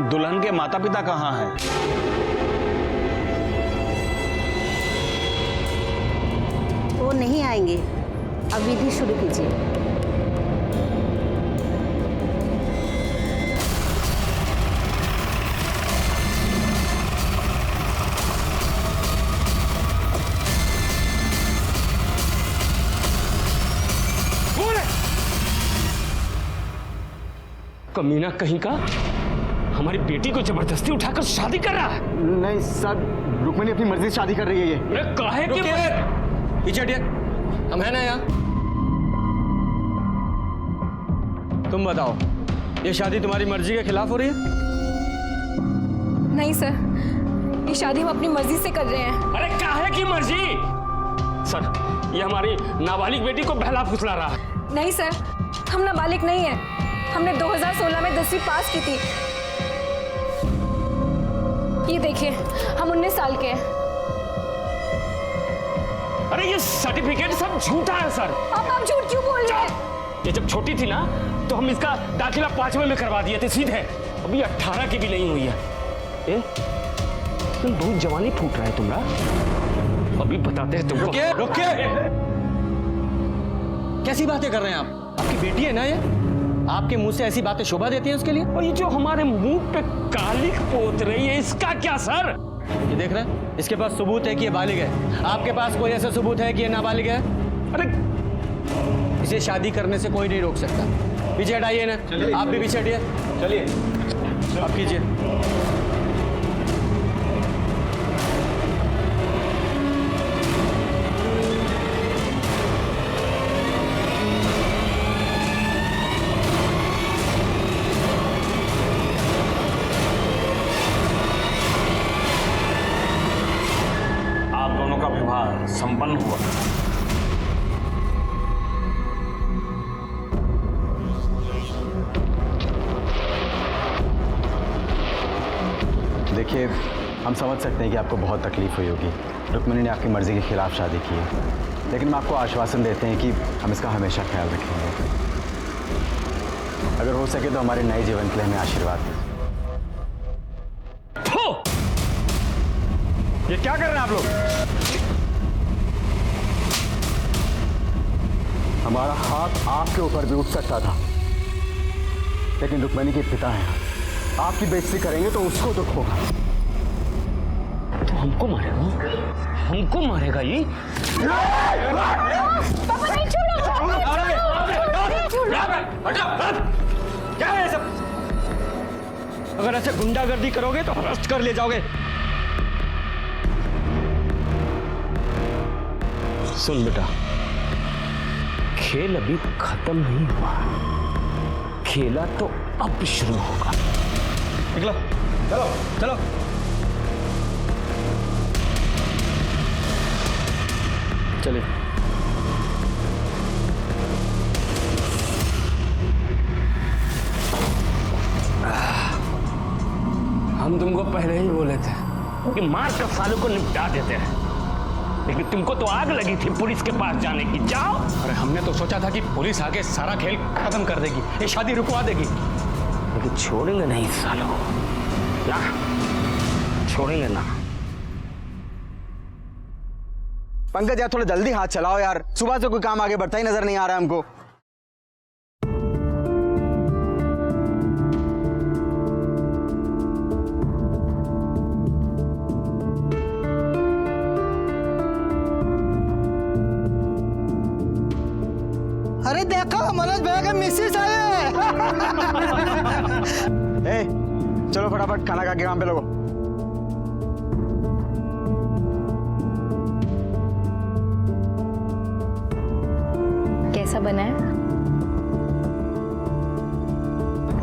दुल्हन के माता पिता कहाँ हैं? वो नहीं आएंगे, अब विधि शुरू कीजिए। कमीना कहीं का हमारी बेटी को जबरदस्ती उठाकर शादी कर रहा है। नहीं सर, रुक्मिणी अपनी मर्जी से शादी कर रही है ये। अरे काहे के पीछे हटिए, हम है ना यहाँ। तुम बताओ, ये शादी तुम्हारी मर्जी के खिलाफ हो रही है? नहीं सर, ये शादी हम अपनी मर्जी से कर रहे हैं। अरे काहे की मर्जी? सर, ये हमारी नाबालिग बेटी को बहला फुसला रहा है। नहीं सर, हम नाबालिग नहीं है। हमने 2016 में 10वीं पास की थी। ये देखिए, हम 19 साल के हैं। अरे ये सर्टिफिकेट सब झूठा है सर। आप झूठ क्यों बोल रहे हैं? ये जब छोटी थी ना तो हम इसका दाखिला 5वें में करवा दिए थे सीधे। अभी 18 की भी नहीं हुई है। तुम बहुत जवानी फूट रहा है तुम्हारा। अभी बताते हैं तुमको। रुकिए, रुकिए। कैसी बातें कर रहे हैं आप? आपकी बेटी है ना ये? आपके मुंह से ऐसी बातें शोभा देती हैं उसके लिए? और ये जो हमारे मुंह पे कालिक पोत रही है, इसका क्या सर? ये देख रहे हैं, इसके पास सबूत है कि ये बालिग है। आपके पास कोई ऐसा सबूत है कि ये नाबालिग है? अरे इसे शादी करने से कोई नहीं रोक सकता। पीछे हटाइए ना, आप भी पीछे हटिए। चलिए आप कीजिए। आप दोनों का विवाह संपन्न हुआ। देखिए, हम समझ सकते हैं कि आपको बहुत तकलीफ हुई होगी। रुक्मिणी ने आपकी मर्जी के खिलाफ शादी की है, लेकिन हम आपको आश्वासन देते हैं कि हम इसका हमेशा ख्याल रखेंगे। अगर हो सके तो हमारे नए जीवन के लिए हमें आशीर्वाद दीजिए। ये क्या कर रहे हैं आप लोग? हमारा हाथ आपके ऊपर भी उठ सकता था, लेकिन रुक्मिणी के पिता हैं। आपकी बेइज्जती करेंगे तो उसको दुख होगा। तो हमको मारेगा? हमको मारेगा ये? पापा नहीं, छोड़ो। क्या है ये सब? अगर ऐसे गुंडागर्दी करोगे तो अरेस्ट कर ले जाओगे। सुन बेटा, खेल अभी खत्म नहीं हुआ, खेला तो अब शुरू होगा। निकलो, चलो चलो। चलिए। हम तुमको पहले ही बोले थे कि मार कर सालों को निपटा देते हैं, लेकिन तुमको तो आग लगी थी पुलिस के पास जाने की। जाओ। अरे हमने तो सोचा था कि पुलिस आके सारा खेल खत्म कर देगी, ये शादी रुकवा देगी, लेकिन छोड़ेंगे नहीं सालों ना, छोड़ेंगे ना। पंकज यार, थोड़ा जल्दी हाथ चलाओ यार, सुबह से कोई काम आगे बढ़ता ही नजर नहीं आ रहा है हमको। अरे देखो, मनोज भैया का मिसेस आए हैं। ए, चलो फटाफट खाना खा के काम पे लगो। कैसा बना है?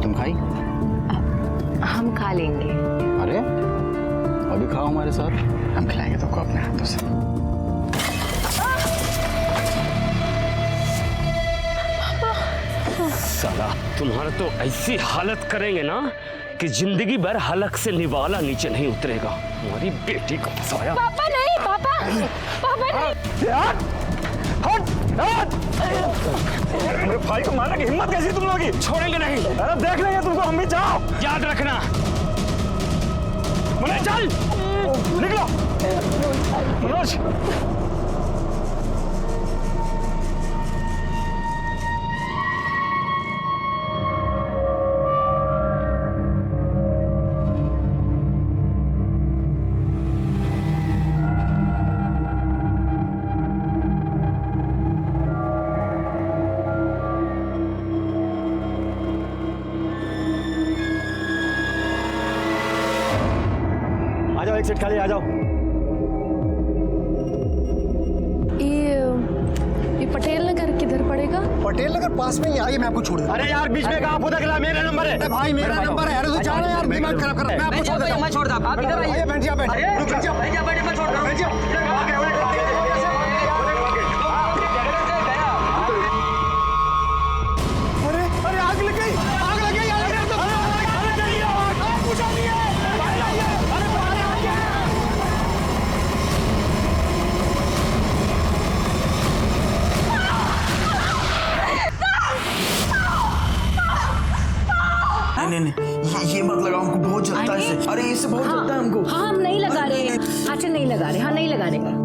तुम खाई? हम खा लेंगे। अरे अभी खाओ हमारे साथ, हम खिलाएंगे तुमको अपने हाथों से। साला तुम्हारा तो ऐसी हालत करेंगे ना कि जिंदगी भर हलक से निवाला नीचे नहीं उतरेगा। हमारी बेटी को फंसाया। पापा नहीं, पापा नहीं। मेरे भाई को मारने की हिम्मत कैसी तुम लोगों की? छोड़ेंगे नहीं। अरे देख लेंगे तुमको हम भी। जाओ। याद रखना, मनोज चल, निकलो। मनोज, आ जाओ, एक सीट खाली, आ जाओ। ये पटेल नगर किधर पड़ेगा? पटेल नगर पास में ही आइए, मैं आपको छोड़ दूँ। अरे यार बीच में कहाँ फुदक रहा, मेरा नंबर है। भाई मेरा नंबर है, अरे तो जा रहा है यार, दिमाग खराब कर रहा है। मैं आपको छोड़ देता हूं। मैं छोड़ दूं, आप इधर आइए। बैठ जा, बैठ जा, रुक जा, बैठ जा, मैं छोड़ रहा हूं। बैठ जा। अरे अरे आग लग गई, आग लग गई, आग लग गई। नहीं नहीं, ये मत लगाओ, हमको बहुत जलता है इससे। अरे इससे बहुत जलता है हमको। हाँ, हम नहीं लगा रहे। अच्छा नहीं लगा रहे, हाँ नहीं लगा रहे।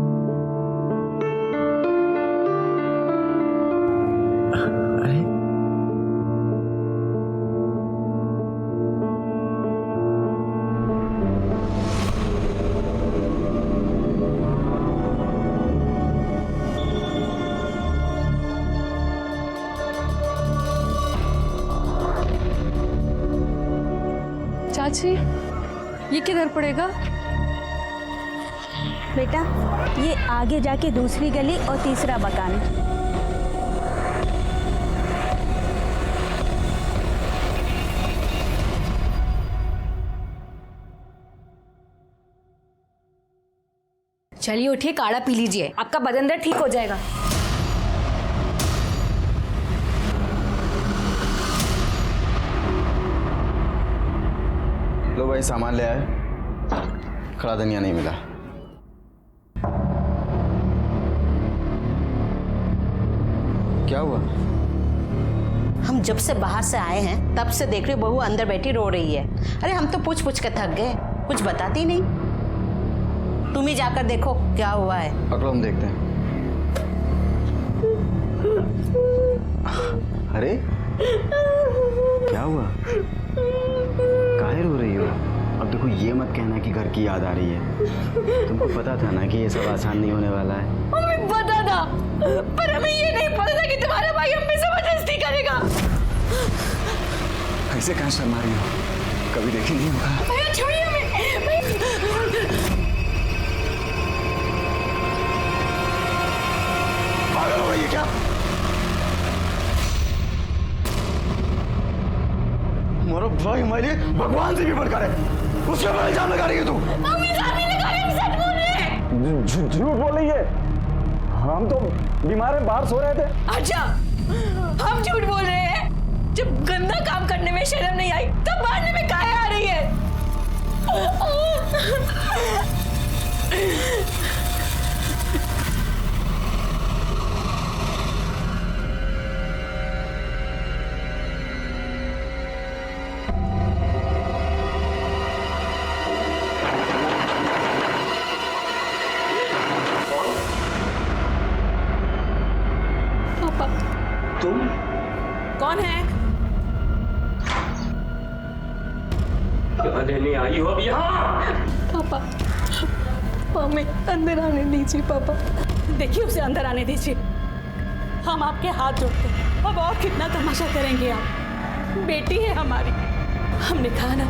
चाची, ये किधर पड़ेगा? बेटा ये आगे जाके दूसरी गली और तीसरा मकान। चलिए उठिए, काढ़ा पी लीजिए, आपका बदन दर्द ठीक हो जाएगा। लो भाई, सामान ले आए। खड़ा धनिया नहीं मिला। क्या हुआ? हम जब से बाहर से आए हैं तब से देख रहे बहू अंदर बैठी रो रही है। अरे हम तो पूछ पूछ के थक गए, कुछ बताती नहीं। तुम ही जाकर देखो क्या हुआ है। पकड़ो, हम देखते हैं। अरे क्या हुआ? काहे रो रही हो? अब देखो, ये मत कहना कि घर की याद आ रही है। तुमको पता था ना कि ये सब आसान नहीं होने वाला है। हमें पता था, पर हमें ये नहीं पता था कि तुम्हारा भाई हम पे जबरदस्ती करेगा। ऐसे कहाँ शर्मा रही हो? कभी देखी नहीं होगा। भैया छोड़िए हमें। पागल हो रही है क्या? हमारा भाई हमारे लिए भगवान से भी बढ़कर है। उसके ऊपर इल्जाम लगा रही है तू। हम इल्जाम नहीं लगा रहे, हम सच बोल रहे हैं। झूठ बोल रही है। हम तो बीमार हैं, बाहर सो रहे थे। अच्छा, हम झूठ बोल रहे हैं? जब गंदा काम करने में शर्म नहीं आई तब मारने में काहे आ रही है? पापा, तुम कौन है? क्या लेने आई हो अब यहाँ? पापा, हमें अंदर आने दीजिए। पापा देखिए, उसे अंदर आने दीजिए। हम आपके हाथ जोड़ते हैं। अब और कितना तमाशा करेंगे आप? बेटी है हमारी, हमने कहा ना,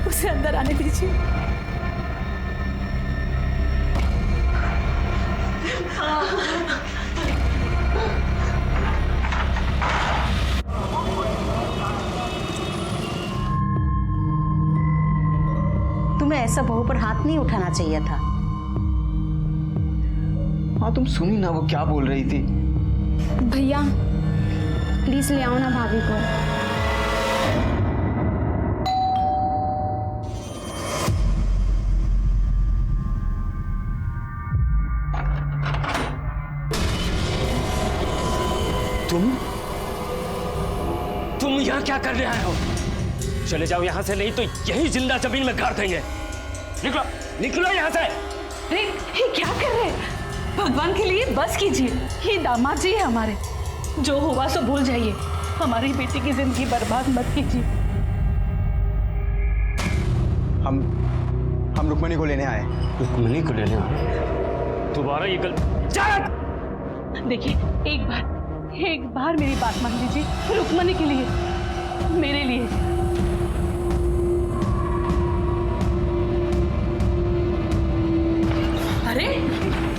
उसे अंदर आने दीजिए। तुम्हें ऐसा बहू पर हाथ नहीं उठाना चाहिए था। हाँ, तुम सुनी ना वो क्या बोल रही थी? भैया प्लीज ले आओ ना भाभी को। तुम यहाँ क्या कर रहे हो? चले जाओ यहाँ से, नहीं तो यही जिंदा जमीन में गाड़ देंगे। निकलो निकलो यहाँ से। अरे ये क्या कर रहे हैं? भगवान के लिए बस कीजिए, ये दामाद जी है हमारे। जो हुआ सो भूल जाइए, हमारी बेटी की जिंदगी बर्बाद मत कीजिए। हम रुक्मणी को लेने आए। रुक्मणी को लेने दोबारा ये गल जा। देखिए एक बार मेरी बात मान लीजिए, रुक्मणी के लिए, मेरे लिए। अरे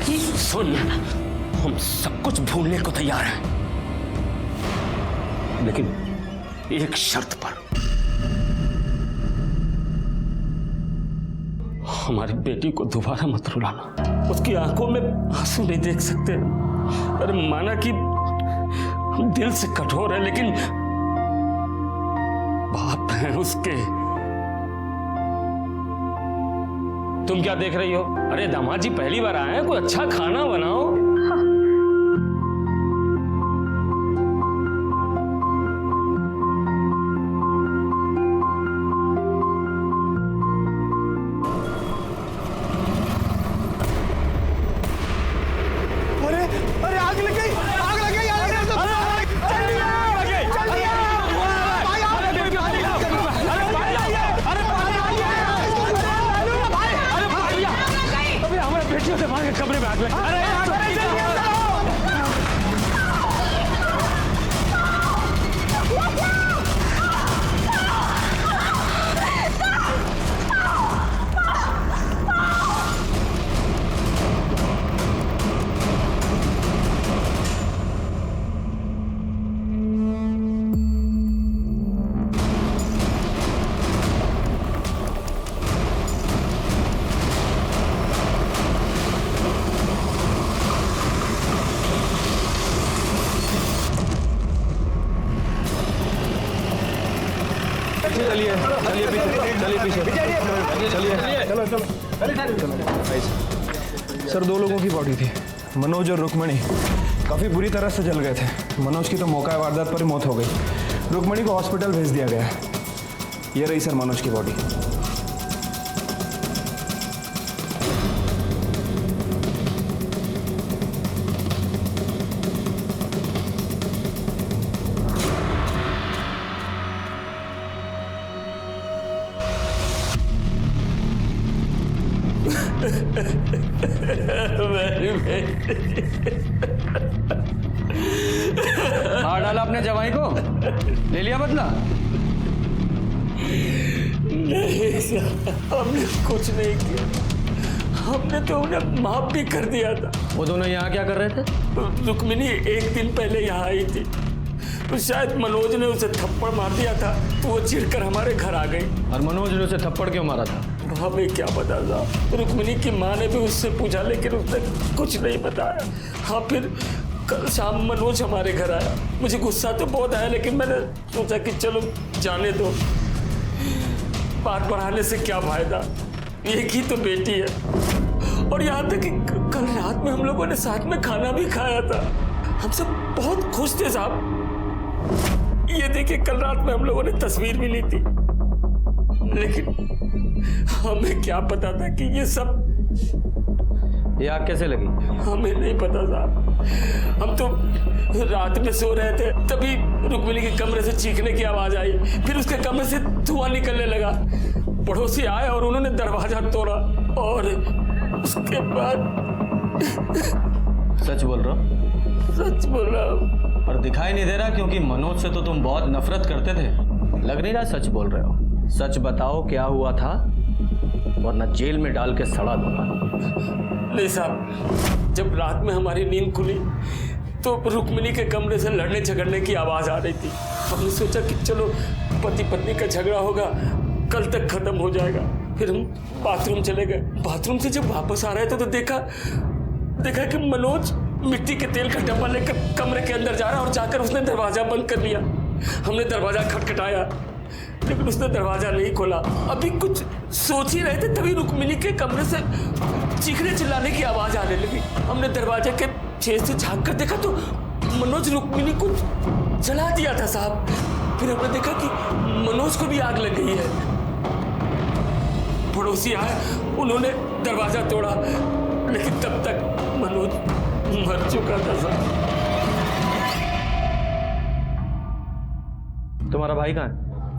ये सुन, हम सब कुछ भूलने को तैयार हैं, लेकिन एक शर्त पर। हमारी बेटी को दोबारा मत रुलाना। उसकी आंखों में आंसू नहीं देख सकते। अरे माना कि हम दिल से कठोर है, लेकिन बाप है उसके। तुम क्या देख रही हो? अरे दामाद जी पहली बार आए हैं, कोई अच्छा खाना बनाओ। अरे आग लग गई, आग लग गई, आग लग अबे हमारे बेटियों से भागे, कमरे में आग लगी। सर 2 लोगों की बॉडी थी, मनोज और रुक्मणी। काफ़ी बुरी तरह से जल गए थे। मनोज की तो मौका वारदात पर ही मौत हो गई। रुक्मणी को हॉस्पिटल भेज दिया गया। ये रही सर मनोज की बॉडी। मार डाला अपने जवाई को, ले लिया बदला? नहीं सर, हमने कुछ नहीं किया। हमने तो उन्हें माफ भी कर दिया था। वो दोनों यहाँ क्या कर रहे थे? रुक्मिणी 1 दिन पहले यहाँ आई थी, तो शायद मनोज ने उसे थप्पड़ मार दिया था, तो वो चिढ़कर हमारे घर आ गई। और मनोज ने उसे थप्पड़ क्यों मारा था? हमें क्या पता था। रुक्मिणी की माँ ने भी उससे पूछा, लेकिन उसने कुछ नहीं बताया। हाँ, फिर कल शाम मनोज हमारे घर आया। मुझे गुस्सा तो बहुत आया, लेकिन मैंने सोचा कि चलो जाने दो, बात बढ़ाने से क्या फायदा, एक ही तो बेटी है। और यहाँ तक कि कल रात में हम लोगों ने साथ में खाना भी खाया था। हम सब बहुत खुश थे साहब। ये देखिए, कल रात में हम लोगों ने तस्वीर भी ली थी, लेकिन हमें क्या पता था कि ये सब। ये आग कैसे लगी? हमें नहीं पता साहब। हम तो रात में सो रहे थे, तभी रुक्मिणी के कमरे से चीखने की आवाज आई। फिर उसके कमरे से धुआं निकलने लगा। पड़ोसी आए और उन्होंने दरवाजा तोड़ा, और उसके बाद। सच बोल रहा हो? सच बोल रहा हूँ। और दिखाई नहीं दे रहा, क्योंकि मनोज से तो तुम बहुत नफरत करते थे। लग नहीं रहा सच बोल रहे हो। सच बताओ क्या हुआ था, वरना जेल में डाल के सड़ा दूंगा। नहीं साहब, जब रात में हमारी नींद खुली तो रुक्मिणी के कमरे से लड़ने झगड़ने की आवाज आ रही थी। हमने सोचा कि चलो पति पत्नी का झगड़ा होगा, कल तक खत्म हो जाएगा। फिर हम बाथरूम चले गए। बाथरूम से जब वापस आ रहे थे तो देखा कि मनोज मिट्टी के तेल का डब्बा लेकर कमरे के अंदर जा रहा, और जाकर उसने दरवाजा बंद कर लिया। हमने दरवाजा खटखटाया, लेकिन उसने दरवाजा नहीं खोला। अभी कुछ सोच ही रहे थे, तभी रुक्मिणी के कमरे से चीखने चिल्लाने की आवाज आने लगी। हमने दरवाजे के छेद से झांक कर देखा तो मनोज रुक्मिणी को जला दिया था साहब। फिर हमने देखा कि मनोज को भी आग लग गई है। पड़ोसी आए, उन्होंने दरवाजा तोड़ा, लेकिन तब तक मनोज मर चुका था साहब। तुम्हारा भाई कहाँ है?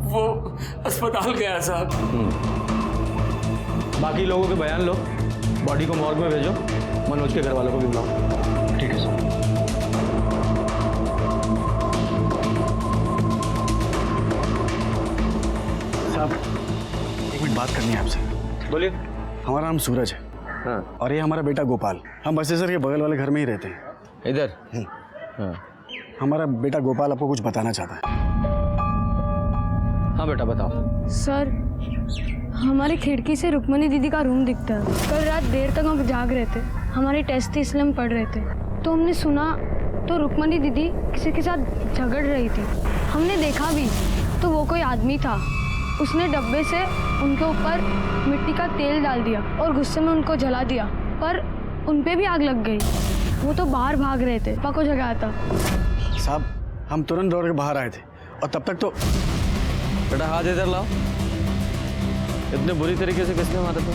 वो अस्पताल गया साहब। बाकी लोगों के बयान लो, बॉडी को मॉर्ग में भेजो, मनोज के घर वालों को भी बुलाओ। ठीक है सर। साहब एक मिनट बात करनी है आपसे। बोलिए। हमारा नाम सूरज है। हाँ। और ये हमारा बेटा गोपाल। हम बसेसर के बगल वाले घर में ही रहते हैं। इधर? हाँ। हमारा बेटा गोपाल आपको कुछ बताना चाहता है। हाँ बेटा बताओ। सर, हमारी खिड़की से रुक्मणी दीदी का रूम दिखता है। कल रात देर तक हम जाग रहे थे, हमारी टेस्ट थी इसलिए हम पढ़ रहे थे, तो हमने सुना तो रुक्मणी दीदी किसी के साथ झगड़ रही थी। हमने देखा भी तो वो कोई आदमी था, उसने डब्बे से उनके ऊपर मिट्टी का तेल डाल दिया और गुस्से में उनको जला दिया, पर उन पे भी आग लग गई। वो तो बाहर भाग रहे थे, पापा को जगाया था। साहब हम तुरंत दौड़ के बाहर आए थे और तब तक तो बेटा हाथ इधर लाओ। इतने बुरी तरीके से किसने मारा था?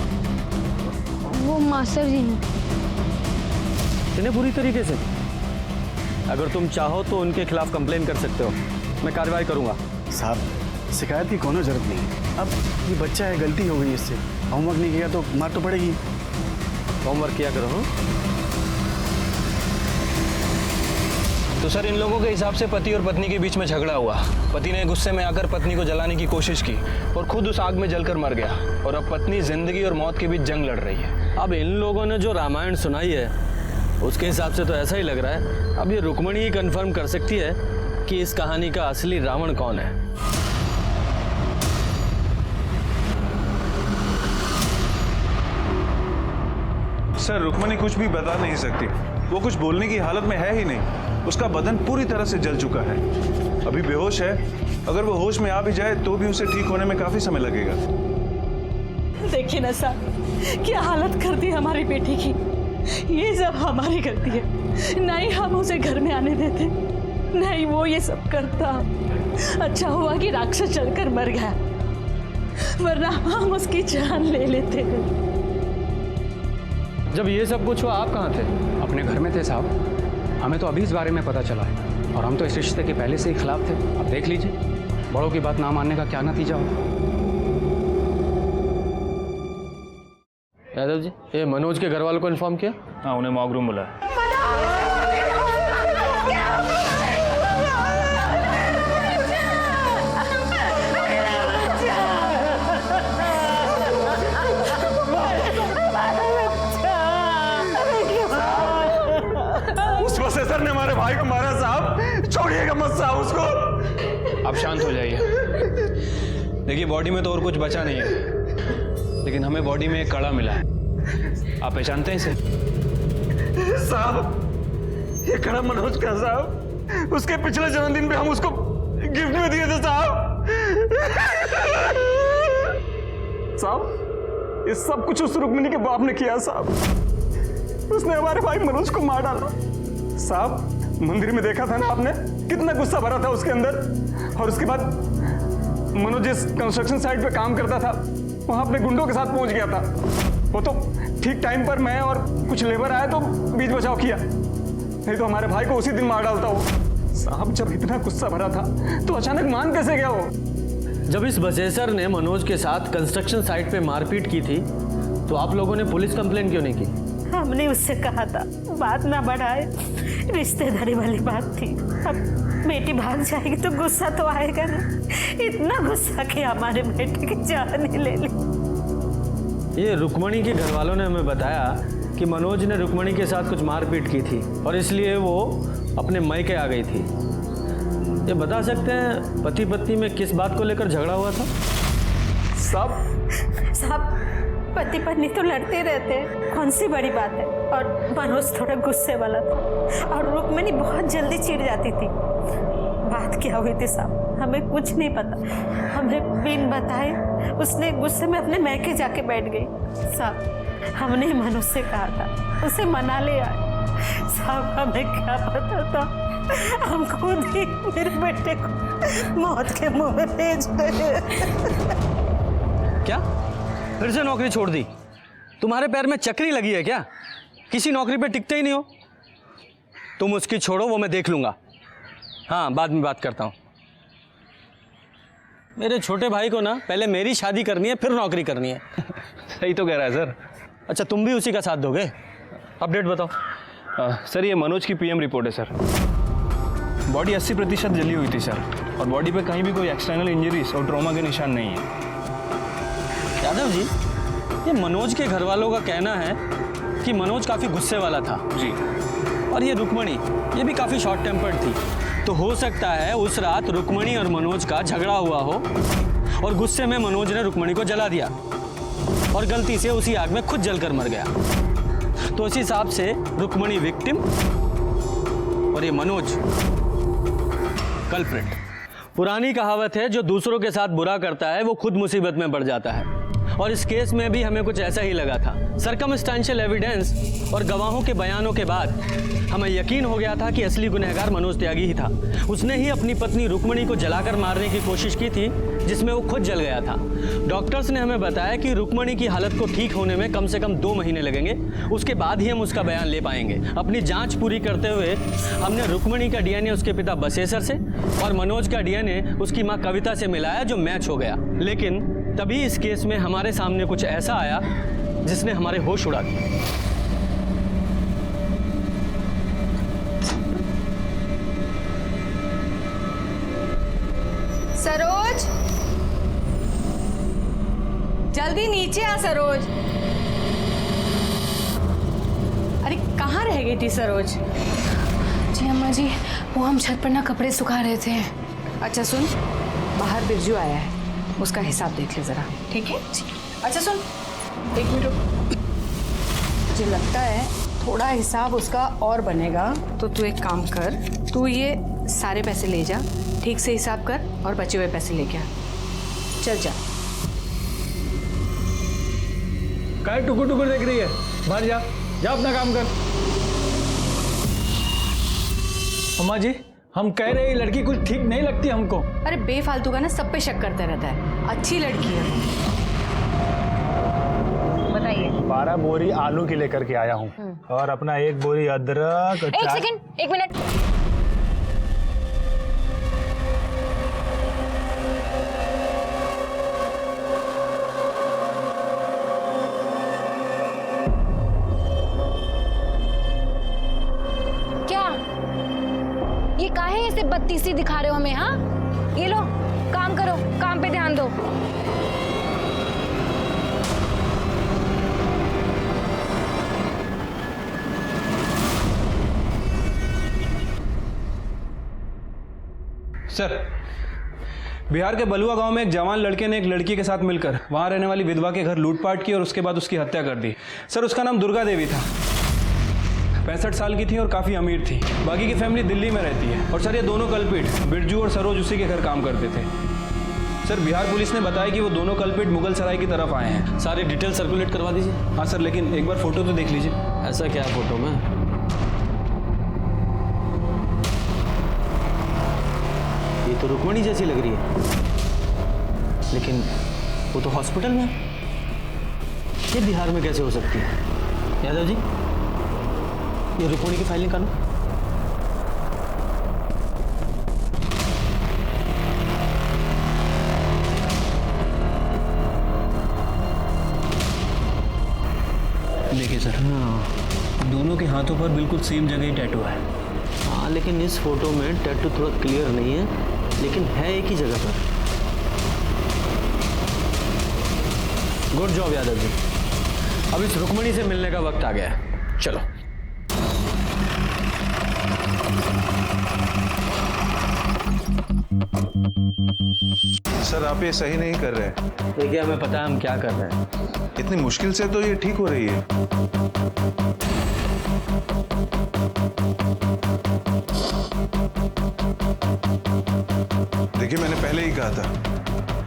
वो मास्टर जी ने। इतने बुरी तरीके से? अगर तुम चाहो तो उनके खिलाफ कंप्लेन कर सकते हो, मैं कार्रवाई करूंगा। साहब शिकायत की कोनो जरूरत नहीं है। अब ये बच्चा है, गलती हो गई इससे, होमवर्क नहीं किया तो मार तो पड़ेगी। होमवर्क किया करो। हाँ? तो सर इन लोगों के हिसाब से पति और पत्नी के बीच में झगड़ा हुआ। पति ने गुस्से में आकर पत्नी को जलाने की कोशिश की और खुद उस आग में जलकर मर गया, और अब पत्नी जिंदगी और मौत के बीच जंग लड़ रही है। अब इन लोगों ने जो रामायण सुनाई है उसके हिसाब से तो ऐसा ही लग रहा है। अब ये रुक्मणी ही कंफर्म कर सकती है कि इस कहानी का असली रावण कौन है। सर रुक्मणी कुछ भी बता नहीं सकती, वो कुछ बोलने की हालत में है ही नहीं। उसका बदन पूरी तरह से जल चुका है, अभी बेहोश है। अगर वो होश में आ भी जाए तो भी उसे ठीक होने में काफी समय लगेगा। देखिए ना साहब, क्या हालत कर दी हमारी बेटी की। ये सब हमारी गलती है, नहीं हम उसे घर में आने देते, नहीं वो ये सब करता। अच्छा हुआ कि राक्षस चलकर मर गया, वरना हम उसकी जान ले लेते। जब ये सब कुछ हुआ आप कहाँ थे? अपने घर में थे साहब, हमें तो अभी इस बारे में पता चला है, और हम तो इस रिश्ते के पहले से ही खिलाफ थे। अब देख लीजिए बड़ों की बात ना मानने का क्या नतीजा होगा। यादव जी, ये मनोज के घर वालों को इन्फॉर्म किया? हाँ, उन्हें मॉर्ग रूम बुलाया। उस प्रोफेसर ने हमारे भाई को मारा साहब, छोड़िएगा मत साहब उसको। आप शांत हो जाइए। देखिए बॉडी में तो और कुछ बचा नहीं है, लेकिन हमें बॉडी में एक कड़ा मिला है। आप पहचानते हैं इसे? साहब ये कड़ा मनोज का साहब, उसके पिछले जन्मदिन पे हम उसको गिफ्ट में दिए थे साहब। साहब ये सब कुछ उस रुक्मिणी के बाप ने किया साहब। उसने हमारे भाई मनोज को मार डाला साहब। मंदिर में देखा था ना आपने, कितना गुस्सा भरा था उसके अंदर। और उसके बाद मनोज जिस कंस्ट्रक्शन साइट पे काम करता था वहां अपने गुंडों के साथ पहुंच गया था। वो तो ठीक टाइम पर मैं और कुछ लेबर आए तो बीच बचाव किया, नहीं तो हमारे भाई को उसी दिन मार डालता वो साहब। जब इतना गुस्सा भरा था तो अचानक मान कैसे गया वो? जब इस बसेसर ने मनोज के साथ कंस्ट्रक्शन साइट पे मारपीट की थी तो आप लोगों ने पुलिस कंप्लेन क्यों नहीं की? हमने उससे कहा था बात ना बढ़ाए, रिश्तेदारी वाली बात थी। अब बेटी भाग जाएगी तो गुस्सा तो आएगा ना। इतना गुस्सा कि हमारे बेटे की जान ही ले ली। ये रुक्मणी के घर वालों ने हमें बताया कि मनोज ने रुक्मणी के साथ कुछ मारपीट की थी और इसलिए वो अपने मायके आ गई थी। ये बता सकते हैं पति पत्नी में किस बात को लेकर झगड़ा हुआ था? साहब पति पत्नी तो लड़ते रहते हैं, कौन सी बड़ी बात है। और मनोज थोड़ा गुस्से वाला था और रुक्मणी बहुत जल्दी चिढ़ जाती थी। बात क्या हुई थी साहब हमें कुछ नहीं पता। हमें बिन बताए उसने गुस्से में अपने मैके जाके बैठ गई साहब। हमने मनोज से कहा था उसे मना ले आए साहब, हमें क्या पता था। हम खुद ही मेरे बेटे को मौत के मुंह में भेज गए। क्या फिर से नौकरी छोड़ दी? तुम्हारे पैर में चक्री लगी है क्या? किसी नौकरी पे टिकते ही नहीं हो। तुम उसकी छोड़ो, वो मैं देख लूँगा। हाँ, बाद में बात करता हूँ। मेरे छोटे भाई को ना पहले मेरी शादी करनी है, फिर नौकरी करनी है। सही तो कह रहा है सर। अच्छा, तुम भी उसी का साथ दोगे? अपडेट बताओ। सर ये मनोज की पीएम रिपोर्ट है सर। बॉडी 80% जली हुई थी सर, और बॉडी पे कहीं भी कोई एक्सटर्नल इंजरीज और ट्रॉमा के निशान नहीं है। यादव जी, ये मनोज के घर वालों का कहना है कि मनोज काफ़ी गुस्से वाला था जी, और ये रुक्मणी, ये भी काफ़ी शॉर्ट टेम्पर्ड थी। तो हो सकता है उस रात रुक्मणी और मनोज का झगड़ा हुआ हो और गुस्से में मनोज ने रुक्मणी को जला दिया और गलती से उसी आग में खुद जलकर मर गया। तो इस हिसाब से रुक्मणी विक्टिम और ये मनोज कल्प्रिट। पुरानी कहावत है, जो दूसरों के साथ बुरा करता है वो खुद मुसीबत में पड़ जाता है, और इस केस में भी हमें कुछ ऐसा ही लगा था। सर्कमस्टेंशियल एविडेंस और गवाहों के बयानों के बाद हमें यकीन हो गया था कि असली गुनहगार मनोज त्यागी ही था। उसने ही अपनी पत्नी रुक्मणी को जलाकर मारने की कोशिश की थी, जिसमें वो खुद जल गया था। डॉक्टर्स ने हमें बताया कि रुक्मणी की हालत को ठीक होने में कम से कम 2 महीने लगेंगे, उसके बाद ही हम उसका बयान ले पाएंगे। अपनी जांच पूरी करते हुए हमने रुक्मणी का डीएनए उसके पिता बसेसर से और मनोज का डीएनए उसकी माँ कविता से मिलाया, जो मैच हो गया। लेकिन तभी इस केस में हमारे सामने कुछ ऐसा आया जिसने हमारे होश उड़ा दिए। सरोज, जल्दी नीचे आ सरोज। अरे कहाँ रह गई थी सरोज? जी अम्मा जी, वो हम छत पर ना कपड़े सुखा रहे थे। अच्छा सुन, बाहर बिरजू आया है, उसका हिसाब देख ले जरा, ठीक है? अच्छा सुन, 1 मिनट रुक। मुझे लगता है थोड़ा हिसाब उसका और बनेगा, तो तू एक काम कर, तू ये सारे पैसे ले जा, ठीक से हिसाब कर और बचे हुए पैसे लेके आ। चल जा। काय टुकुर टुकुर देख रही है? बाहर जा, जा अपना काम कर। अम्मा जी, हम कह रहे हैं लड़की कुछ ठीक नहीं लगती हमको। अरे बेफालतू का ना सब पे शक करता रहता है, अच्छी लड़की है वो। बताइए। 12 बोरी आलू की लेकर के आया हूँ और अपना 1 बोरी अदरक। 1 सेकंड, 1 मिनट। क्या ये काहे ऐसे बत्तीसी दिखा रहे हो हमें? हाँ, ये लो, काम करो, काम पे ध्यान दो। सर, बिहार के बलुआ गांव में एक जवान लड़के ने एक लड़की के साथ मिलकर वहां रहने वाली विधवा के घर लूटपाट की और उसके बाद उसकी हत्या कर दी। सर, उसका नाम दुर्गा देवी था, 65 साल की थी और काफ़ी अमीर थी। बाकी की फैमिली दिल्ली में रहती है। और सर, ये दोनों कल्पिट बिरजू और सरोज उसी के घर काम करते थे। सर, बिहार पुलिस ने बताया कि वो दोनों कल्पिट मुगल सराय की तरफ आए हैं। सारी डिटेल सर्कुलेट करवा दीजिए। हाँ सर, लेकिन एक बार फोटो तो देख लीजिए। ऐसा क्या है फोटो में? ये तो रुक्मणी जैसी लग रही है, लेकिन वो तो हॉस्पिटल में है। ये बिहार में कैसे हो सकती है? यादव जी, ये रुक्मणी की फाइल निकालो। देखिए सर, दोनों के हाथों पर बिल्कुल सेम जगह ही टैटू है। हाँ, लेकिन इस फोटो में टैटू थोड़ा क्लियर नहीं है, लेकिन है एक ही जगह पर। Good job Yadav ji. अब इस रुक्मणी से मिलने का वक्त आ गया है, चलो। सर, आप ये सही नहीं कर रहे हैं। देखिए, हमें पता है हम क्या कर रहे हैं। इतनी मुश्किल से तो ये ठीक हो रही है। देखिए, मैंने पहले ही कहा था,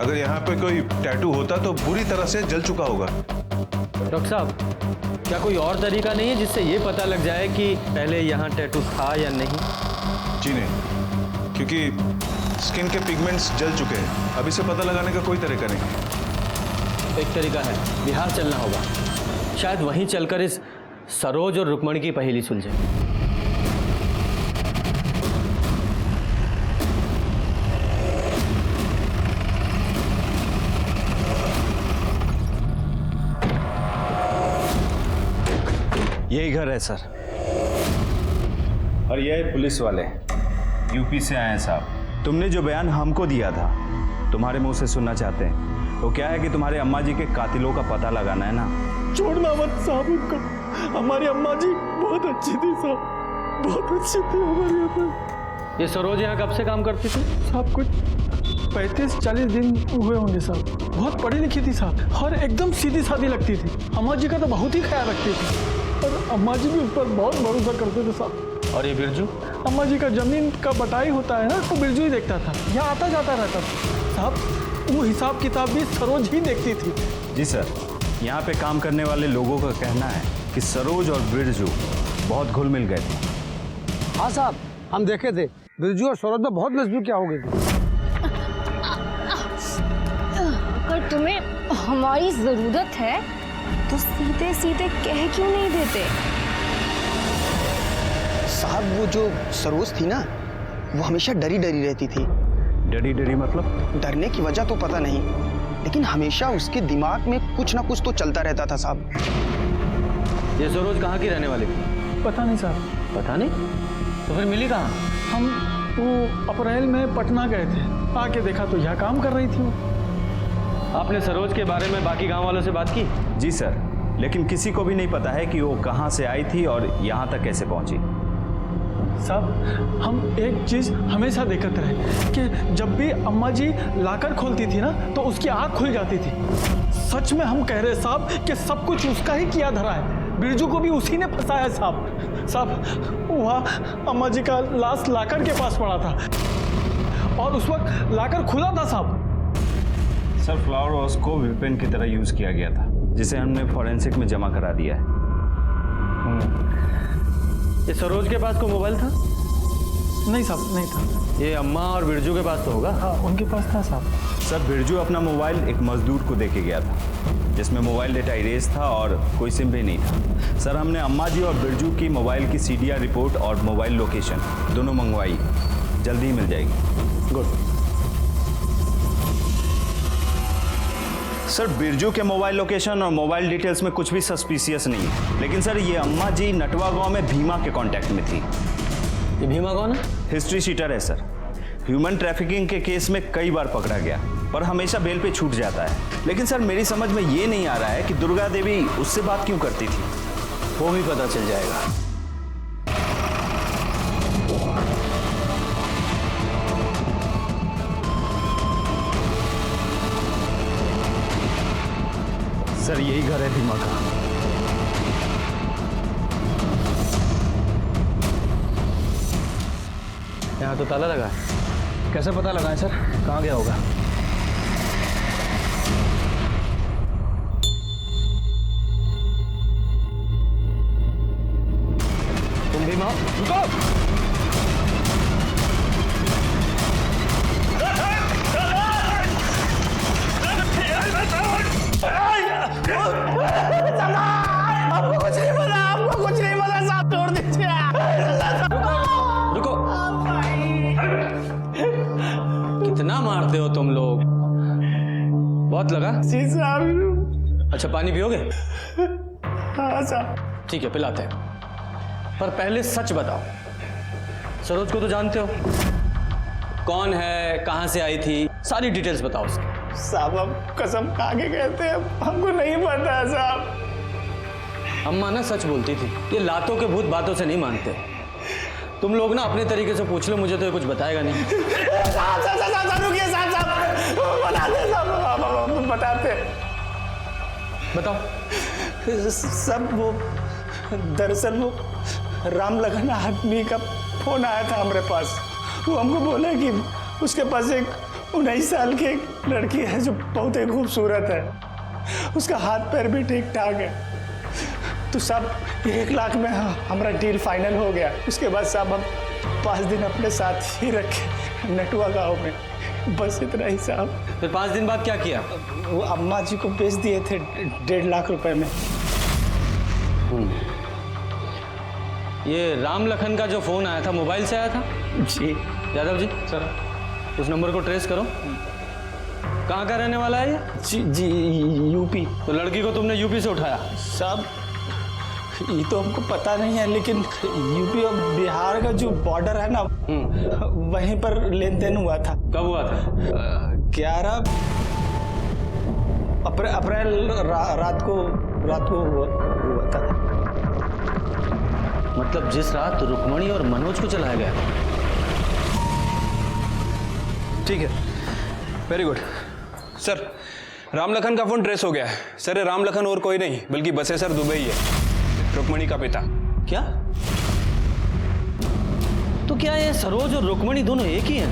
अगर यहाँ पे कोई टैटू होता तो बुरी तरह से जल चुका होगा। डॉक्टर साहब, क्या कोई और तरीका नहीं है जिससे ये पता लग जाए कि पहले यहाँ टैटू था या नहीं? जी नहीं, क्योंकि स्किन के पिगमेंट्स जल चुके हैं। अब इसे पता लगाने का कोई तरीका नहीं। एक तरीका है, बिहार चलना होगा। शायद वहीं चलकर इस सरोज और रुक्मणी की पहेली सुलझे। यही घर है सर। और ये पुलिस वाले यूपी से आए हैं साहब। तुमने जो बयान हमको दिया था, तुम्हारे मुंह से सुनना चाहते हैं। वो क्या है कि तुम्हारे अम्मा जी के कातिलों का पता लगाना है ना। छोड़ना मत साहब उनको। हमारी अम्मा जी बहुत अच्छी थी साहब, बहुत अच्छी थी हमारी अम्मा। ये सरोज यहाँ कब से काम करती थी? साहब कुछ 35-40 दिन हुए होंगे साहब। बहुत पढ़ी लिखी थी साहब और एकदम सीधी सादी लगती थी। अम्मा जी का तो बहुत ही ख्याल रखती थी और अम्मा जी भी उस पर बहुत भरोसा करते थे साहब। और ये बिरजू? अम्मा जी का जमीन का बटाई होता है ना, तो बिरजू ही देखता था, यहाँ आता जाता रहता था साहब। वो हिसाब किताब भी सरोज ही देखती थी। जी सर, यहाँ पे काम करने वाले लोगों का कहना है कि सरोज और बिरजू बहुत घुल मिल गए थे। हाँ साहब, हम देखे थे बिरजू और सरोज में बहुत नजदीकियाँ हो गई थी। अगर तुम्हें हमारी जरूरत है तो सीधे सीधे कह क्यों नहीं देते? साहब वो जो सरोज थी ना, वो हमेशा डरी डरी रहती थी। डरी डरी मतलब? डरने की वजह तो पता नहीं, लेकिन हमेशा उसके दिमाग में कुछ ना कुछ तो चलता रहता था साहब। ये सरोज कहाँ की रहने वाली थी? पता नहीं साहब। पता नहीं? तो फिर मिली कहाँ? हम वो अप्रैल में पटना गए थे, आके देखा तो यहाँ काम कर रही थी। आपने सरोज के बारे में बाकी गांव वालों से बात की? जी सर, लेकिन किसी को भी नहीं पता है कि वो कहाँ से आई थी और यहाँ तक कैसे पहुँची। साहब हम एक चीज हमेशा देखते रहे कि जब भी अम्मा जी लाकर खोलती थी ना, तो उसकी आँख खुल जाती थी। सच में हम कह रहे साहब कि सब कुछ उसका ही किया धरा है। बिरजू को भी उसी ने फंसाया साहब। साहब वहाँ अम्मा जी का लाश लाकर के पास पड़ा था और उस वक्त लाकर खुला था साहब। सर फ्लावर वॉश को वेपन की तरह यूज किया गया था, जिसे हमने फॉरेंसिक में जमा करा दिया है। ये सरोज के पास कोई मोबाइल था? नहीं साहब, नहीं था। ये अम्मा और बिरजू के पास तो होगा? हाँ, उनके पास था साहब। सर बिरजू अपना मोबाइल एक मजदूर को देके गया था, जिसमें मोबाइल डेटा इरेज था और कोई सिम भी नहीं था। सर हमने अम्मा जी और बिरजू की मोबाइल की CDR रिपोर्ट और मोबाइल लोकेशन दोनों मंगवाई, जल्दी ही मिल जाएगी। गुड। सर बिरजू के मोबाइल लोकेशन और मोबाइल डिटेल्स में कुछ भी सस्पिशियस नहीं है, लेकिन सर ये अम्मा जी नटवा गांव में भीमा के कांटेक्ट में थी। ये भीमा कौन है? हिस्ट्री शीटर है सर। ह्यूमन ट्रैफिकिंग के केस में कई बार पकड़ा गया, पर हमेशा बेल पे छूट जाता है। लेकिन सर मेरी समझ में ये नहीं आ रहा है कि दुर्गा देवी उससे बात क्यों करती थी। वो भी पता चल जाएगा। सर यही घर है भीमा का। यहाँ तो ताला लगा है। कैसे पता लगाएं सर, कहाँ गया होगा? तुम भी माँ रुको। आपको कुछ नहीं पता, आपको कुछ नहीं पता साहब, छोड़ दीजिए। रुको। कितना मारते हो तुम लोग? बहुत लगा? जी साहब। अच्छा पानी पियोगे? हाँ साहब। ठीक है पिलाते हैं, पर पहले सच बताओ। सरोज को तो जानते हो, कौन है, कहाँ से आई थी, सारी डिटेल्स बताओ उसकी। साहब हम कसम खा के कहते हैं, हमको नहीं पता साहब। अम्मा ना सच बोलती थी, ये लातों के भूत बातों से नहीं मानते। तुम लोग ना अपने तरीके से पूछ लो, मुझे तो ये कुछ बताएगा नहीं। साहब रुकिए साहब, बताते साहब, बताते। बताओ। सब वो दरअसल वो राम लगन आदमी का फोन आया था हमारे पास। वो हमको बोला कि उसके पास एक 19 साल की एक लड़की है जो बहुत ही खूबसूरत है, उसका हाथ पैर भी ठीक ठाक है। तो साहब 1 लाख में हमारा डील फाइनल हो गया। उसके बाद साहब हम 5 दिन अपने साथ ही रखे नटवा गाँव में। बस इतना ही साहब। फिर 5 दिन बाद क्या किया? वो अम्मा जी को बेच दिए थे 1.5 लाख रुपए में। ये राम लखन का जो फोन आया था मोबाइल से आया था? जी। यादव जी सर उस नंबर को ट्रेस करो। कहाँ का रहने वाला है ये? जी यूपी। तो लड़की को तुमने यूपी से उठाया? साहब ये तो हमको पता नहीं है, लेकिन यूपी और बिहार का जो बॉर्डर है ना, वहीं पर लेन देन हुआ था। कब हुआ था? 11 अप्रैल रात को हुआ था। मतलब जिस रात रुक्मणी और मनोज को चलाया गया। ठीक है, वेरी गुड सर। रामलखन का फोन ट्रेस हो गया है सर। ये रामलखन और कोई नहीं बल्कि बसेसर दुबे ही है, रुक्मणी का पिता। क्या? तो क्या ये सरोज और रुक्मणी दोनों एक ही हैं?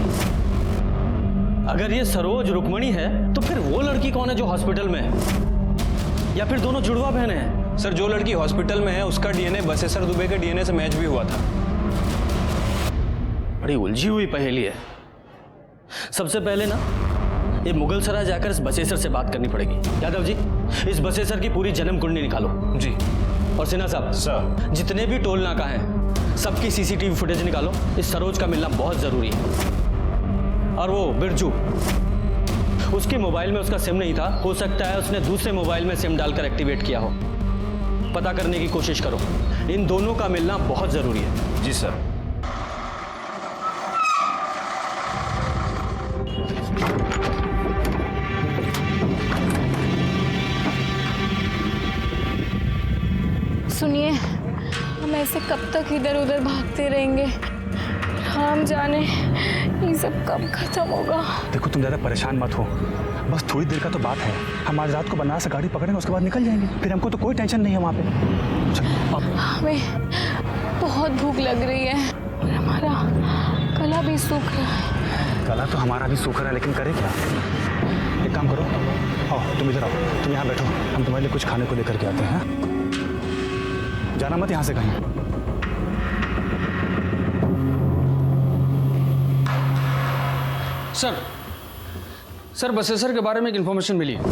अगर ये सरोज रुक्मणी है तो फिर वो लड़की कौन है जो हॉस्पिटल में है? या फिर दोनों जुड़वा बहनें हैं? सर जो लड़की हॉस्पिटल में है उसका डीएनए बसेसर दुबे के डीएनए से मैच भी हुआ था। बड़ी उलझी हुई पहेली है। सबसे पहले ना ये मुगल सराय जाकर इस बसेसर से बात करनी पड़ेगी। यादव जी इस बसेसर की पूरी जन्म कुंडली निकालो। जी। और सिन्हा साहब सर, जितने भी टोल नाका हैं सबकी सीसीटीवी फुटेज निकालो। इस सरोज का मिलना बहुत जरूरी है। और वो बिरजू, उसके मोबाइल में उसका सिम नहीं था, हो सकता है उसने दूसरे मोबाइल में सिम डालकर एक्टिवेट किया हो। पता करने की कोशिश करो। इन दोनों का मिलना बहुत जरूरी है। जी सर। सुनिए, हम ऐसे कब तक इधर उधर भागते रहेंगे? हम जाने ये सब कब खत्म होगा। देखो तुम ज़्यादा परेशान मत हो, बस थोड़ी देर का तो बात है। हम आज रात को बनारस से गाड़ी पकड़ेंगे, उसके बाद निकल जाएंगे। फिर हमको तो कोई टेंशन नहीं है वहाँ पे। चलो अब। हमें बहुत भूख लग रही है और हमारा गला भी सूख रहा है। गला तो हमारा भी सूख रहा है, लेकिन करें क्या? एक काम करो, आओ तुम इधर आओ, तुम यहाँ बैठो, हम तुम्हारे लिए कुछ खाने को लेकर के आते हैं। जाना मत यहाँ से कहीं। सर बसेसर के बारे में एक इन्फॉर्मेशन मिली है।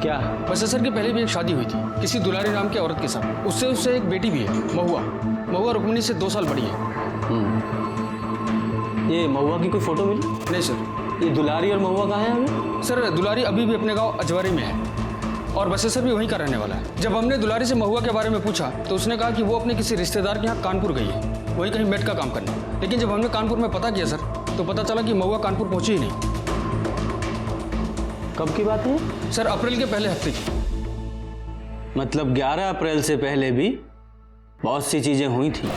क्या? बसेसर की पहले भी एक शादी हुई थी किसी दुलारी नाम की औरत के साथ। उससे एक बेटी भी है, महुआ रुक्मिणी से 2 साल बड़ी है। ये महुआ की कोई फोटो मिली? नहीं सर। ये दुलारी और महुआ कहाँ है अभी? सर दुलारी अभी भी अपने गांव अजवारी में है और बसेसर भी वहीं का रहने वाला है। जब हमने दुलारी से महुआ के बारे में पूछा तो उसने कहा कि वो अपने किसी रिश्तेदार के यहाँ कानपुर गई है, वहीं कहीं मेट का काम करने। लेकिन जब हमने कानपुर में पता किया सर तो पता चला कि महुआ कानपुर पहुंची ही नहीं। कब की बात है? सर अप्रैल के पहले हफ्ते की। मतलब 11 अप्रैल से पहले भी बहुत सी चीजें हुई थी।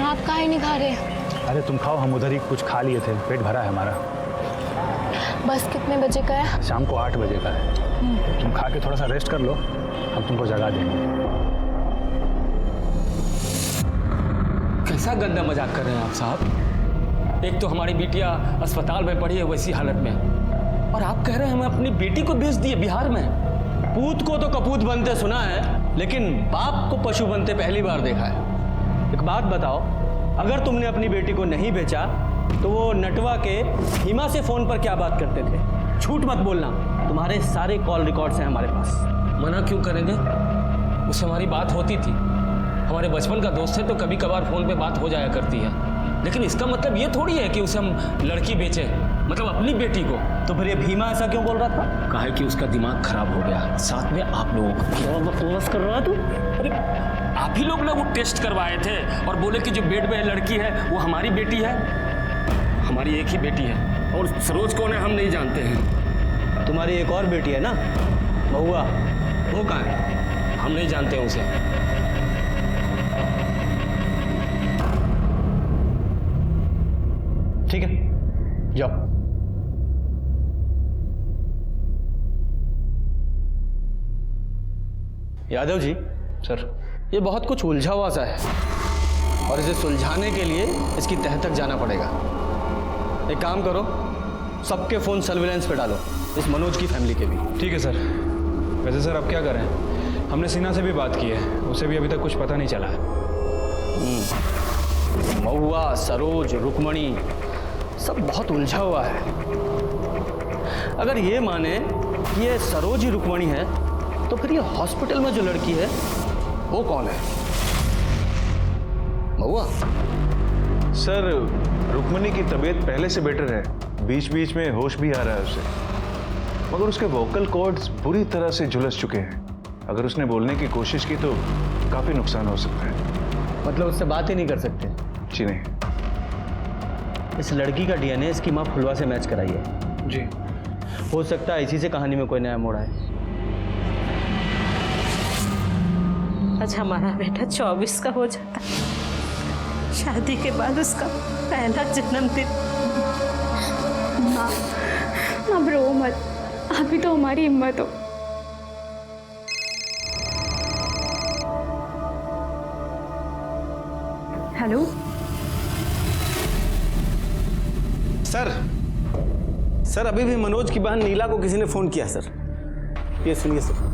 आप काहे नहीं खा रहे? अरे तुम खाओ, हम उधर ही कुछ खा लिए थे, पेट भरा है हमारा। बस कितने बजे का है? शाम को 8 बजे का है। तुम खा के थोड़ा सा रेस्ट कर लो, हम तुमको जगा देंगे। कैसा गंदा मजाक कर रहे हैं आप साहब? एक तो हमारी बिटिया अस्पताल में पड़ी है वैसी हालत में, और आप कह रहे हैं हमें अपनी बेटी को बेच दिए बिहार में। पूत को तो कपूत बनते सुना है, लेकिन बाप को पशु बनते पहली बार देखा है। एक बात बताओ, अगर तुमने अपनी बेटी को नहीं बेचा तो वो नटवा के हिमा से फोन पर क्या बात करते थे? झूठ मत बोलना, तुम्हारे सारे कॉल रिकॉर्ड्स हैं हमारे पास। मना क्यों करेंगे? उससे हमारी बात होती थी, हमारे बचपन का दोस्त है, तो कभी कभार फोन पे बात हो जाया करती है। लेकिन इसका मतलब ये थोड़ी है कि उसे हम लड़की बेचे, मतलब अपनी बेटी को। तो फिर ये भीमा ऐसा क्यों बोल रहा था? कहा है कि उसका दिमाग खराब हो गया, साथ में आप लोगों का। क्या बकवास कर रहा तू? अरे आप ही लोग ना वो टेस्ट करवाए थे और बोले कि जो बेड में लड़की है वो हमारी बेटी है। हमारी एक ही बेटी है, और सरोज कौन है हम नहीं जानते हैं। तुम्हारी एक और बेटी है ना, महुआ, वो कहाँ है? हम नहीं जानते उसे। ठीक है, जाओ। यादव जी सर, ये बहुत कुछ उलझा हुआ सा है और इसे सुलझाने के लिए इसकी तह तक जाना पड़ेगा। एक काम करो, सबके फोन सर्विलेंस पे डालो, इस मनोज की फैमिली के भी। ठीक है सर। वैसे सर अब क्या करें, हमने सिन्हा से भी बात की है, उसे भी अभी तक कुछ पता नहीं चला है। महुआ, सरोज, रुक्मणी सब बहुत उलझा हुआ है। अगर ये माने कि ये सरोज ही रुक्मणी है तो फिर ये हॉस्पिटल में जो लड़की है वो कौन है? महुआ? सर, रुक्मणी की तबीयत पहले से बेटर है, बीच बीच में होश भी आ रहा है उसे, मगर उसके वोकल कॉर्ड्स बुरी तरह से झुलस चुके हैं। अगर उसने बोलने की कोशिश की तो काफी नुकसान हो सकता है। मतलब उससे बात ही नहीं कर सकते? जी नहीं। इस लड़की का डीएनए इसकी माँ फुलवा से मैच कराई है। जी। हो सकता है इसी से कहानी में कोई नया मोड़ आए। आज हमारा बेटा 24 का हो जाता, शादी के बाद उसका पहला जन्मदिन। माँ, अब रो मत, अभी तो हमारी हिम्मत हो। हेलो सर, अभी भी मनोज की बहन नीला को किसी ने फोन किया सर। ये सुनिए सर।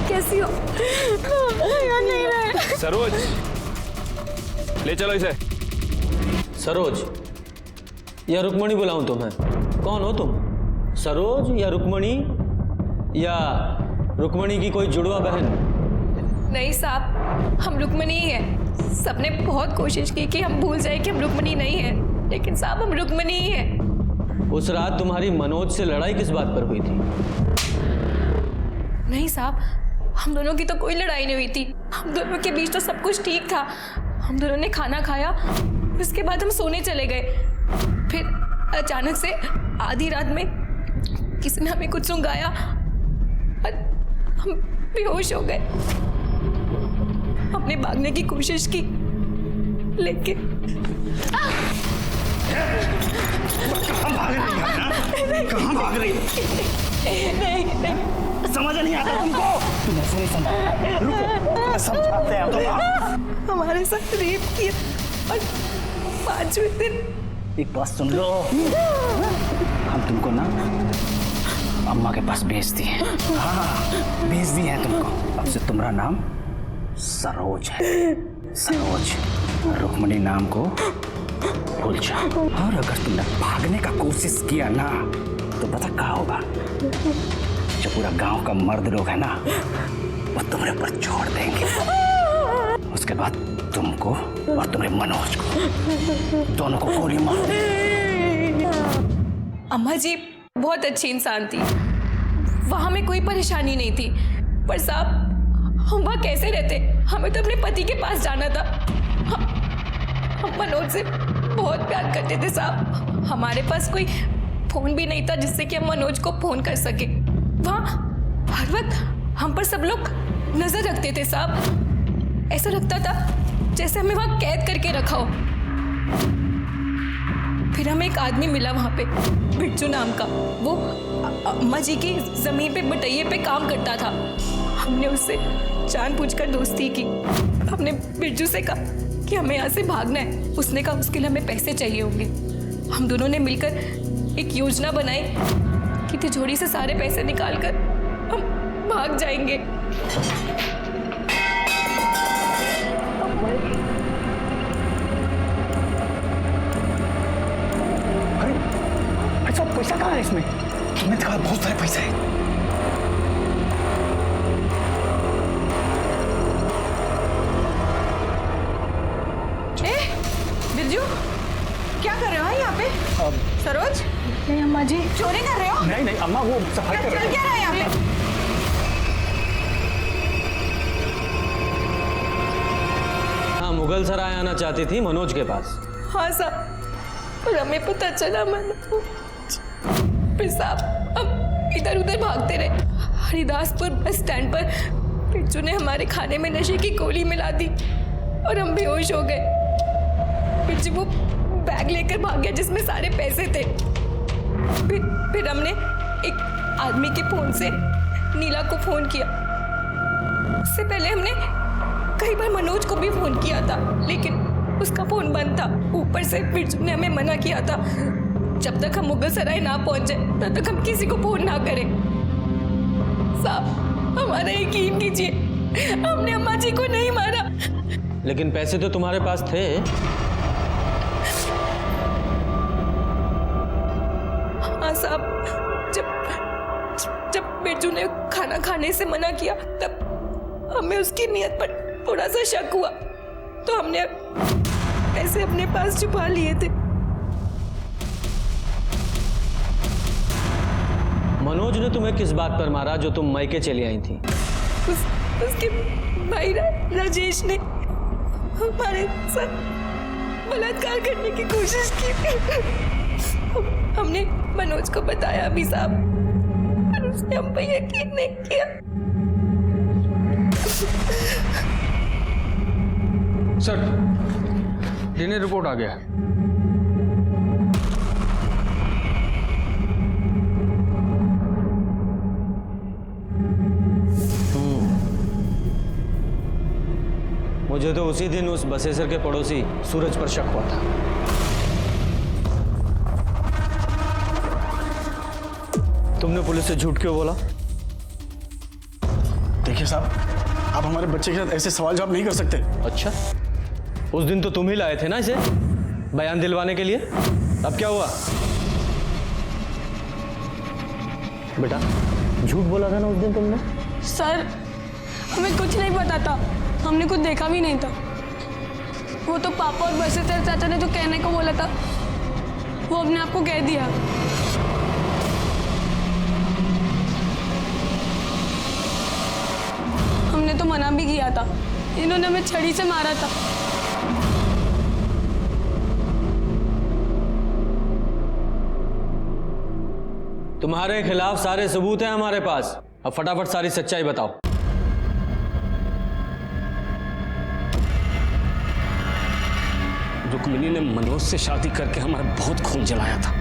कैसी हो? याद नहीं रहे। सरोज, ले चलो इसे। सरोज या रुक्मणी बुलाऊं तुम्हें? कौन हो तुम? सरोज या रुक्मणी या रुक्मणी की कोई जुड़वा बहन? नहीं साहब, हम रुक्मणी ही हैं। सबने बहुत कोशिश की कि हम भूल जाए कि हम रुक्मणी नहीं हैं, लेकिन साहब हम रुक्मणी ही हैं। उस रात तुम्हारी मनोज से लड़ाई किस बात पर हुई थी? नहीं साहब, हम दोनों की तो कोई लड़ाई नहीं हुई थी। हम दोनों के बीच तो सब कुछ ठीक था। हम दोनों ने खाना खाया, उसके बाद हम सोने चले गए। फिर अचानक से आधी रात में किसी ने हमें कुछ सुंघाया और हम बेहोश हो गए। हमने भागने की कोशिश की, लेकिन कहाँ भाग रही है? नहीं, समझ नहीं आता तुमको? तुम ऐसे नहीं समझ। रुको, समझाते हैं तुम। हमारे साथ रेप किया और 5वें दिन। एक बात सुन लो, हम तुमको ना अम्मा के पास भेज दिए। हाँ, भेज दिए हैं तुमको। अब से तुम्हारा नाम सरोज है। सरोज, रुक्मणी नाम को भूल जाओ। और अगर तुमने भागने का कोशिश किया ना तो पता क्या होगा? जो पूरा गांव का मर्द लोग है ना, वो तुम्हारे ऊपर छोड़ देंगे। उसके बाद तुमको और तुम्हारे मनोज को, दोनों को गोली मार देंगे। अम्मा जी बहुत अच्छी इंसान थी, वहां में कोई परेशानी नहीं थी। पर साहब, हम वहाँ कैसे रहते? हमें तो अपने पति के पास जाना था। हम मनोज से बहुत प्यार करते थे साहब। हमारे पास कोई फोन भी नहीं था जिससे कि हम मनोज को फोन कर सके। वहाँ हर वक्त हम पर सब लोग नजर रखते थे साहब। ऐसा लगता था जैसे हमें वहाँ कैद करके रखा हो। फिर हमें एक आदमी मिला वहाँ पे, बिरजू नाम का। वो अम्मा जी की जमीन पे बटैये पे काम करता था। हमने उससे जानबूझकर दोस्ती की। हमने बिरजू से कहा कि हमें यहाँ से भागना है। उसने कहा उसके लिए हमें पैसे चाहिए होंगे। हम दोनों ने मिलकर एक योजना बनाई कि तिजोरी से सारे पैसे निकालकर हम भाग जाएंगे। अरे सब पैसा कहाँ है इसमें? तुमने कहा बहुत सारे पैसे हैं। बिरजू, क्या कर रहे हो यहाँ पे? सरोज? नहीं अम्मा जी। चुप! अम्मा वो सफाई कर रहे क्या रहा है यहाँ पे? हाँ, मुगल सराय आना चाहती थी मनोज के पास। हाँ साहब, और हमें पता चला मनोज। फिर साहब हम इधर उधर भागते रहे। हरिदासपुर बस स्टैंड पर बिरजू ने हमारे खाने में नशे की गोली मिला दी और हम बेहोश हो गए। बिरजू वो बैग लेकर भाग गया जिसमें सारे पैसे थे। फिर हमने एक आदमी के फोन से नीला को फोन किया। उससे पहले हमने कई बार मनोज को भी फोन किया था, लेकिन उसका फोन बंद था। ऊपर से बिरजू ने हमें मना किया था जब तक हम मुगल सराय ना पहुंचे तब तक हम किसी को फोन ना करें। साहब हमारा यकीन कीजिए, हमने अम्मा जी को नहीं मारा। लेकिन पैसे तो तुम्हारे पास थे। हाँ साहब, जब बिरजू ने खाना खाने से मना किया तब हमें उसकी नीयत पर थोड़ा सा शक हुआ, तो हमने पैसे अपने पास छुपा लिए थे। मनोज ने तुम्हें किस बात पर मारा जो तुम मायके चली आई थी? उसके भाई राजेश ने हमारे साथ बलात्कार करने की कोशिश की। हमने मनोज को बताया भी साहब, पर उसने हम पे यकीन नहीं किया। सर, डीएनए रिपोर्ट आ गया है। मुझे तो उसी दिन उस बसेसर के पड़ोसी सूरज पर शक हुआ था। तुमने पुलिस से झूठ क्यों बोला? देखिए साहब, आप हमारे बच्चे के साथ ऐसे सवाल जवाब नहीं कर सकते। अच्छा, उस दिन तो तुम ही लाए थे ना इसे बयान दिलवाने के लिए। अब क्या हुआ? बेटा, झूठ बोला था ना उस दिन तुमने। सर, हमें कुछ नहीं पता था, हमने कुछ देखा भी नहीं था। वो तो पापा और बसेसर चाचा ने जो कहने को बोला था वो अपने आप को कह दिया। हमने तो मना भी किया था, इन्होंने हमें छड़ी से मारा था। तुम्हारे खिलाफ सारे सबूत हैं हमारे पास। अब फटाफट सारी सच्चाई बताओ। रुक्मिणी ने मनोज से शादी करके हमारा बहुत खून जलाया था।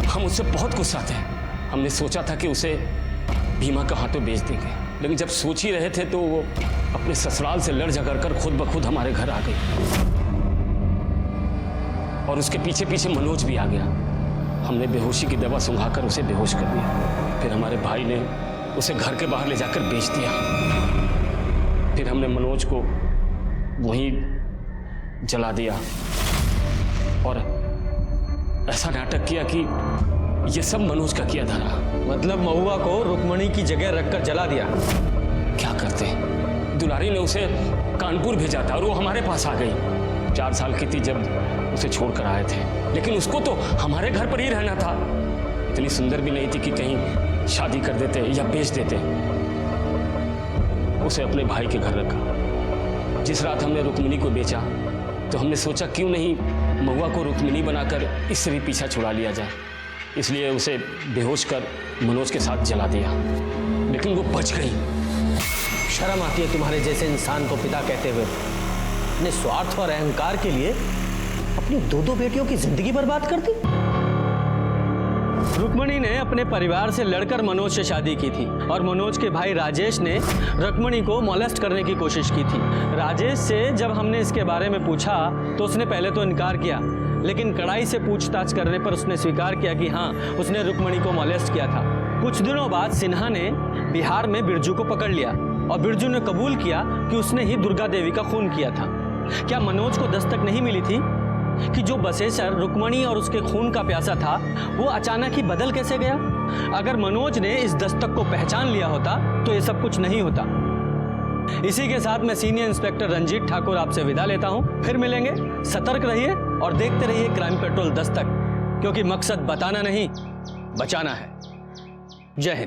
हम उससे बहुत गुस्सा थे। हमने सोचा था कि उसे भीमा के हाथों बेच देंगे, लेकिन जब सोच ही रहे थे तो वो अपने ससुराल से लड़ झगड़ कर खुद ब खुद हमारे घर आ गई। और उसके पीछे पीछे मनोज भी आ गया। हमने बेहोशी की दवा सुंघाकर उसे बेहोश कर दिया। फिर हमारे भाई ने उसे घर के बाहर ले जाकर बेच दिया। फिर हमने मनोज को वहीं जला दिया और ऐसा नाटक किया कि ये सब मनोज का किया था। मतलब महुआ को रुक्मणी की जगह रखकर जला दिया। क्या करते? दुलारी ने उसे कानपुर भेजा था और वो हमारे पास आ गई। 4 साल की थी जब उसे छोड़कर आए थे, लेकिन उसको तो हमारे घर पर ही रहना था। इतनी सुंदर भी नहीं थी कि कहीं शादी कर देते या बेच देते। उसे अपने भाई के घर रखा। जिस रात हमने रुक्मिणी को बेचा तो हमने सोचा क्यों नहीं महुआ को रुक्मिणी बनाकर इससे भी पीछा छुड़ा लिया जाए। इसलिए उसे बेहोश कर मनोज के साथ जला दिया, लेकिन वो बच गई। शर्म आती है तुम्हारे जैसे इंसान को पिता कहते हुए। अपने स्वार्थ और अहंकार के लिए अपनी 2 बेटियों की जिंदगी बर्बाद कर दी। रुक्मणी ने अपने परिवार से लड़कर मनोज से शादी की थी और मनोज के भाई राजेश ने रुक्मणी को मोलेस्ट करने की कोशिश की थी। राजेश से जब हमने इसके बारे में पूछा तो उसने पहले तो इनकार किया, लेकिन कड़ाई से पूछताछ करने पर उसने स्वीकार किया कि हाँ, उसने रुक्मणी को मोलेस्ट किया था। कुछ दिनों बाद सिन्हा ने बिहार में बिरजू को पकड़ लिया और बिरजू ने कबूल किया कि उसने ही दुर्गा देवी का खून किया था। क्या मनोज को दस्तक नहीं मिली थी कि जो बसेसर रुक्मणी और उसके खून का प्यासा था वो अचानक ही बदल कैसे गया? अगर मनोज ने इस दस्तक को पहचान लिया होता तो ये सब कुछ नहीं होता। इसी के साथ मैं सीनियर इंस्पेक्टर रंजीत ठाकुर आपसे विदा लेता हूं। फिर मिलेंगे। सतर्क रहिए और देखते रहिए क्राइम पेट्रोल दस्तक, क्योंकि मकसद बताना नहीं, बचाना है। जय हिंद।